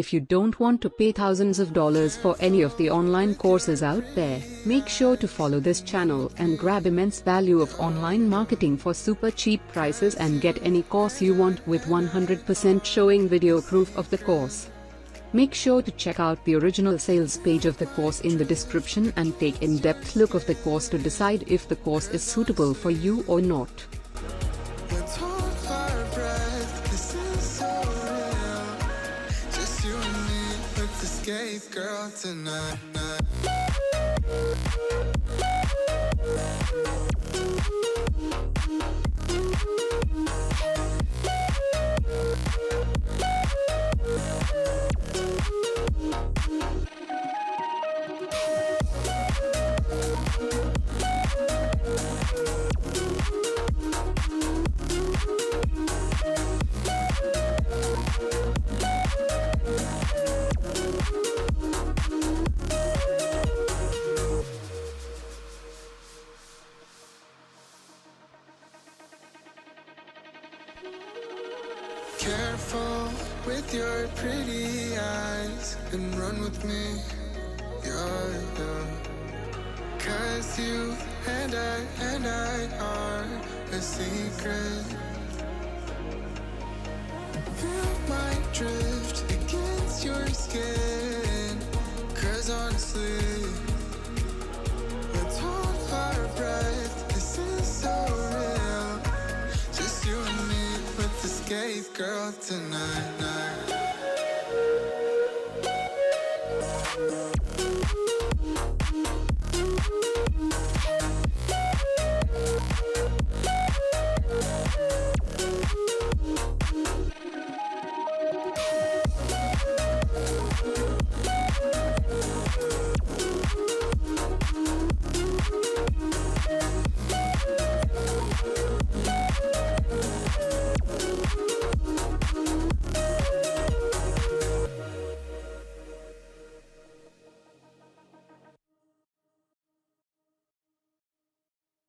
if you don't want to pay thousands of dollars for any of the online courses out there, make sure to follow this channel and grab immense value of online marketing for super cheap prices and get any course you want with 100% showing video proof of the course. Make sure to check out the original sales page of the course in the description and take in-depth look of the course to decide if the course is suitable for you or not. Let's hold our breath, this is so real. Just you and me, let's escape, girl, tonight. Careful with your pretty eyes and run with me, yeah. Cause you and I are a secret. Feel my drift against your skin. Cause honestly, let's hold our breath, this is so real. Just you and me, let's escape, girl, tonight.